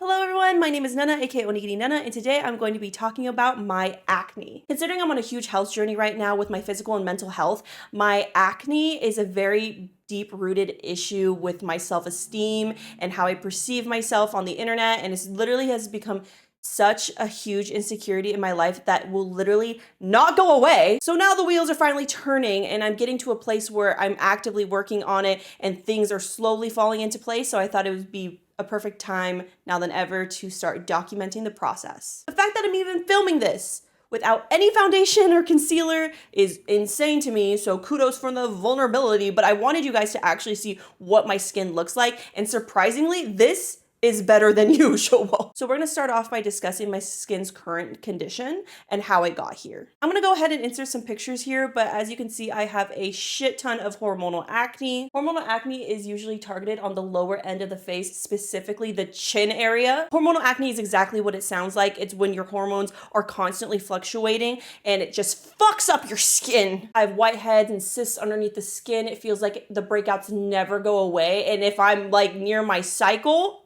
Hello everyone, my name is Nana, aka Onigiri Nana, and today I'm going to be talking about my acne. Considering I'm on a huge health journey right now with my physical and mental health, my acne is a very deep-rooted issue with my self-esteem and how I perceive myself on the internet, and it literally has become such a huge insecurity in my life that will literally not go away. So now the wheels are finally turning and I'm getting to a place where I'm actively working on it and things are slowly falling into place. So I thought it would be a perfect time now than ever to start documenting the process. The fact that I'm even filming this without any foundation or concealer is insane to me, so kudos for the vulnerability, but I wanted you guys to actually see what my skin looks like, and surprisingly, this is better than usual. So we're gonna start off by discussing my skin's current condition and how it got here. I'm gonna go ahead and insert some pictures here, but as you can see, I have a shit ton of hormonal acne. Hormonal acne is usually targeted on the lower end of the face, specifically the chin area. Hormonal acne is exactly what it sounds like. It's when your hormones are constantly fluctuating and it just fucks up your skin. I have whiteheads and cysts underneath the skin. It feels like the breakouts never go away. And if I'm like near my cycle,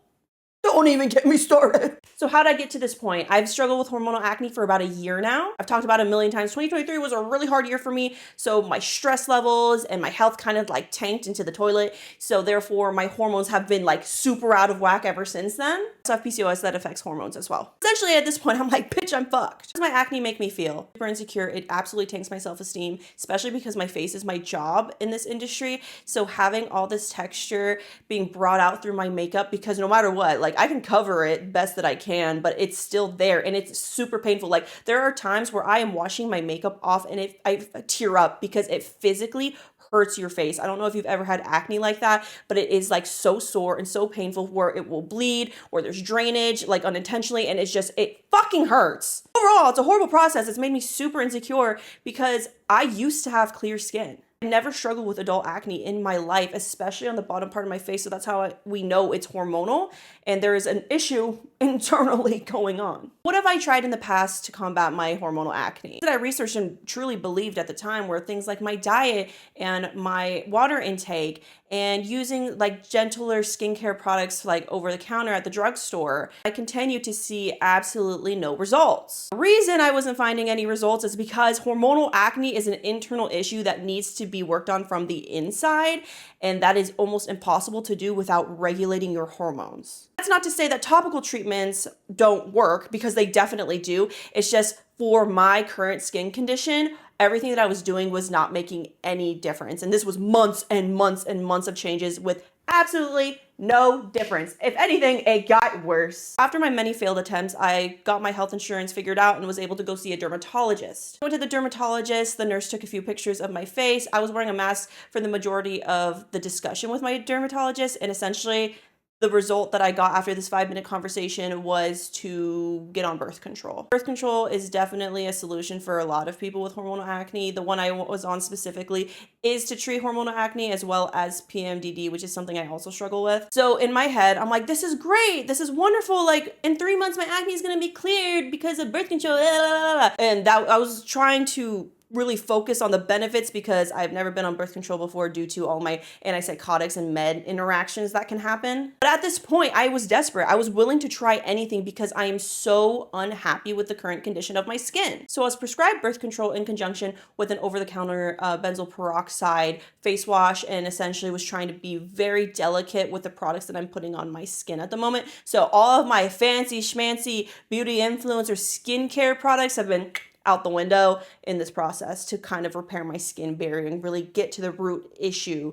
don't even get me started. So how did I get to this point? I've struggled with hormonal acne for about a year now. I've talked about it a million times. 2023 was a really hard year for me. So my stress levels and my health kind of like tanked into the toilet. So therefore my hormones have been like super out of whack ever since then. So I have PCOS that affects hormones as well. Essentially at this point, I'm like, bitch, I'm fucked. How does my acne make me feel? Super insecure. It absolutely tanks my self-esteem, especially because my face is my job in this industry. So having all this texture being brought out through my makeup, because no matter what, like I can cover it best that I can, but it's still there and it's super painful. Like there are times where I am washing my makeup off and I tear up because it physically hurts your face. I don't know if you've ever had acne like that, but it is like so sore and so painful where it will bleed or there's drainage like unintentionally, and it fucking hurts. Overall, it's a horrible process. It's made me super insecure because I used to have clear skin. I never struggled with adult acne in my life, especially on the bottom part of my face. So that's how we know it's hormonal and there is an issue internally going on. What have I tried in the past to combat my hormonal acne? That I researched and truly believed at the time were things like my diet and my water intake and using like gentler skincare products like over the counter at the drugstore. I continue to see absolutely no results. The reason I wasn't finding any results is because hormonal acne is an internal issue that needs to be worked on from the inside, and that is almost impossible to do without regulating your hormones. That's not to say that topical treatments don't work, because they definitely do. It's just for my current skin condition, everything that I was doing was not making any difference. And this was months and months and months of changes with absolutely no difference. If anything, it got worse. After my many failed attempts, I got my health insurance figured out and was able to go see a dermatologist. I went to the dermatologist, the nurse took a few pictures of my face. I was wearing a mask for the majority of the discussion with my dermatologist, and essentially the result that I got after this 5-minute conversation was to get on birth control. Birth control is definitely a solution for a lot of people with hormonal acne. The one I was on specifically is to treat hormonal acne as well as PMDD, which is something I also struggle with. So in my head, I'm like, this is great. This is wonderful. Like in 3 months, my acne is going to be cleared because of birth control. And that I was trying to really focus on the benefits because I've never been on birth control before due to all my antipsychotics and med interactions that can happen. But at this point, I was desperate. I was willing to try anything because I am so unhappy with the current condition of my skin. So I was prescribed birth control in conjunction with an over-the-counter benzoyl peroxide face wash, and essentially was trying to be very delicate with the products that I'm putting on my skin at the moment. So all of my fancy schmancy beauty influencer skincare products have been out the window in this process to kind of repair my skin barrier and really get to the root issue,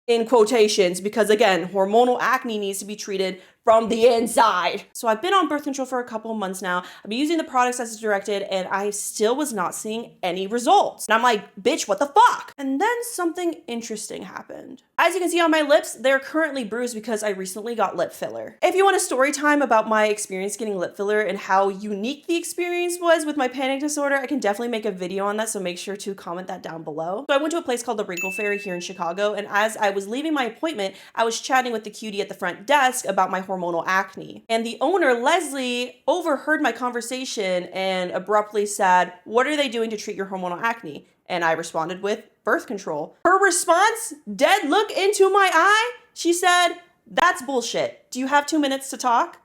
in quotations, because again, hormonal acne needs to be treated from the inside. So I've been on birth control for a couple of months now. I've been using the products as directed and I still was not seeing any results. And I'm like, bitch, what the fuck? And then something interesting happened. As you can see on my lips, they're currently bruised because I recently got lip filler. If you want a story time about my experience getting lip filler and how unique the experience was with my panic disorder, I can definitely make a video on that, so make sure to comment that down below. So I went to a place called the Wrinkle Fairy here in Chicago, and as I was leaving my appointment, I was chatting with the cutie at the front desk about my hormonal acne. And the owner, Leslie, overheard my conversation and abruptly said, "What are they doing to treat your hormonal acne?" And I responded with birth control. Her response, dead look into my eye, she said, That's bullshit. Do you have 2 minutes to talk?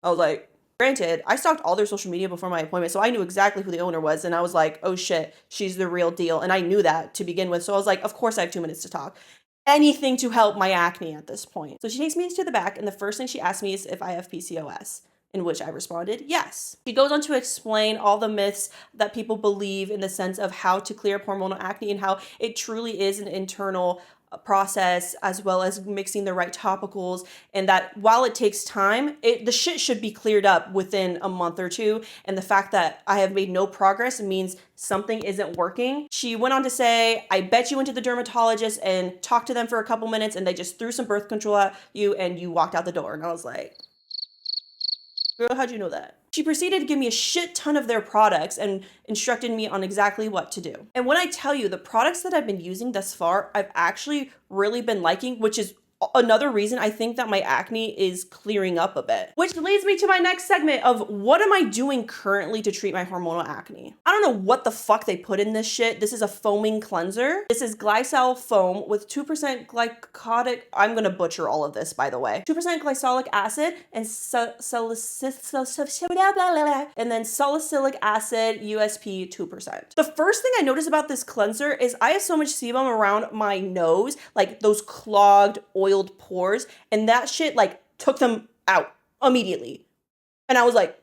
I was like, granted, I stalked all their social media before my appointment, so I knew exactly who the owner was. And I was like, oh shit, she's the real deal. And I knew that to begin with. So I was like, of course I have 2 minutes to talk. Anything to help my acne at this point. So she takes me to the back, and the first thing she asks me is if I have PCOS, in which I responded, yes. She goes on to explain all the myths that people believe in the sense of how to clear up hormonal acne and how it truly is an internal process, as well as mixing the right topicals, and that while it takes time, the shit should be cleared up within a month or two. And the fact that I have made no progress means something isn't working. She went on to say, I bet you went to the dermatologist and talked to them for a couple minutes and they just threw some birth control at you and you walked out the door. And I was like, girl, how'd you know that? She proceeded to give me a shit ton of their products and instructed me on exactly what to do. And when I tell you the products that I've been using thus far, I've actually really been liking, which is another reason I think that my acne is clearing up a bit. Which leads me to my next segment of what am I doing currently to treat my hormonal acne? I don't know what the fuck they put in this shit. This is a foaming cleanser. This is glycol foam with 2% glycolic, I'm gonna butcher all of this by the way, 2% glycolic acid and salicylic acid, USP 2%. The first thing I noticed about this cleanser is I have so much sebum around my nose, like those clogged oiled pores, and that shit like took them out immediately. And I was like,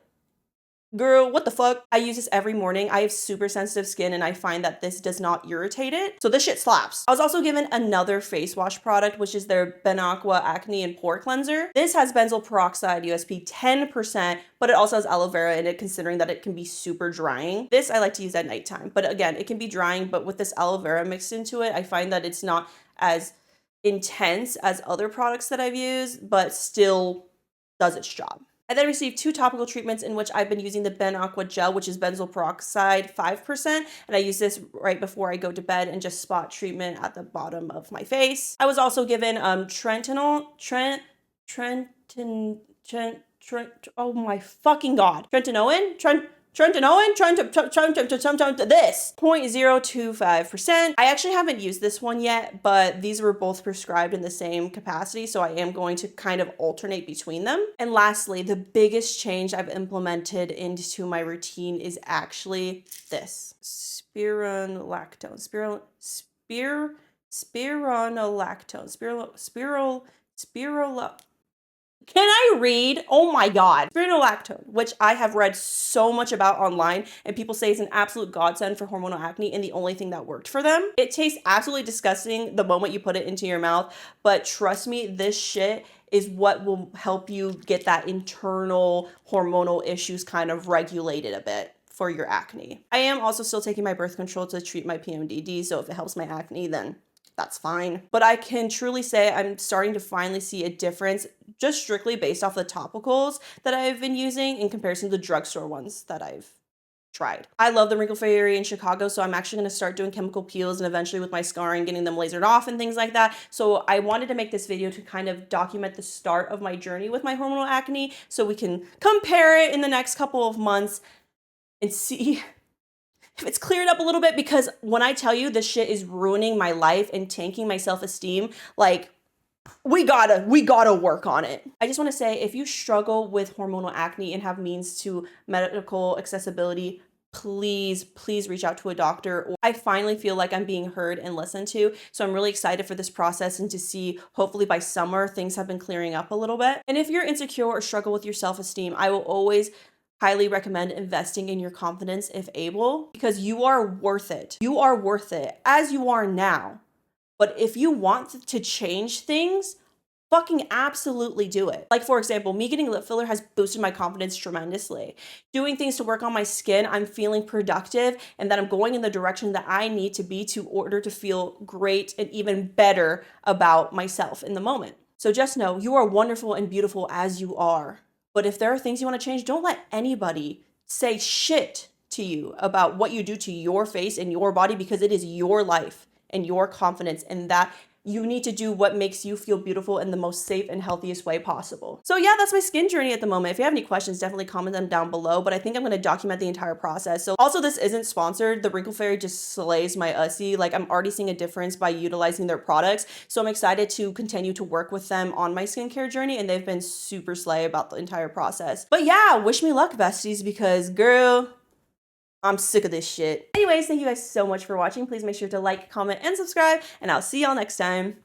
girl, what the fuck? I use this every morning. I have super sensitive skin and I find that this does not irritate it. So this shit slaps. I was also given another face wash product, which is their Ben Aqua Acne and Pore Cleanser. This has benzoyl peroxide, USP 10%, but it also has aloe vera in it, considering that it can be super drying. This I like to use at nighttime, but again, it can be drying, but with this aloe vera mixed into it, I find that it's not as intense as other products that I've used, but still does its job. I then received 2 topical treatments in which I've been using the Ben Aqua Gel, which is benzoyl peroxide 5%, and I use this right before I go to bed and just spot treatment at the bottom of my face. I was also given oh my fucking god. This 0.025%. I actually haven't used this one yet, but these were both prescribed in the same capacity, so I am going to kind of alternate between them. And lastly, the biggest change I've implemented into my routine is actually this spironolactone. Can I read? Oh my god. Spironolactone, which I have read so much about online, and people say is an absolute godsend for hormonal acne and the only thing that worked for them. It tastes absolutely disgusting the moment you put it into your mouth, but trust me, this shit is what will help you get that internal hormonal issues kind of regulated a bit for your acne. I am also still taking my birth control to treat my PMDD, so if it helps my acne, then that's fine. But I can truly say I'm starting to finally see a difference just strictly based off the topicals that I've been using in comparison to the drugstore ones that I've tried. I love the Wrinkle Fairy in Chicago, so I'm actually gonna start doing chemical peels and eventually with my scarring, getting them lasered off and things like that. So I wanted to make this video to kind of document the start of my journey with my hormonal acne so we can compare it in the next couple of months and see if it's cleared up a little bit, because when I tell you this shit is ruining my life and tanking my self-esteem, like we gotta work on it. I just want to say, if you struggle with hormonal acne and have means to medical accessibility, please reach out to a doctor. I finally feel like I'm being heard and listened to, so I'm really excited for this process and to see hopefully by summer things have been clearing up a little bit. And if you're insecure or struggle with your self-esteem, I will always highly recommend investing in your confidence if able, because you are worth it. You are worth it as you are now. But if you want to change things, fucking absolutely do it. Like for example, me getting lip filler has boosted my confidence tremendously. Doing things to work on my skin, I'm feeling productive and that I'm going in the direction that I need to be to order to feel great and even better about myself in the moment. So just know you are wonderful and beautiful as you are. But if there are things you want to change, don't let anybody say shit to you about what you do to your face and your body, because it is your life and your confidence, and that you need to do what makes you feel beautiful in the most safe and healthiest way possible. So yeah, that's my skin journey at the moment. If you have any questions, definitely comment them down below, but I think I'm going to document the entire process. So also, this isn't sponsored. The Wrinkle Fairy just slays my Ussie. Like, I'm already seeing a difference by utilizing their products. So I'm excited to continue to work with them on my skincare journey, and they've been super slay about the entire process. But yeah, wish me luck, besties, because girl, I'm sick of this shit. Anyways, thank you guys so much for watching. Please make sure to like, comment, and subscribe, and I'll see y'all next time.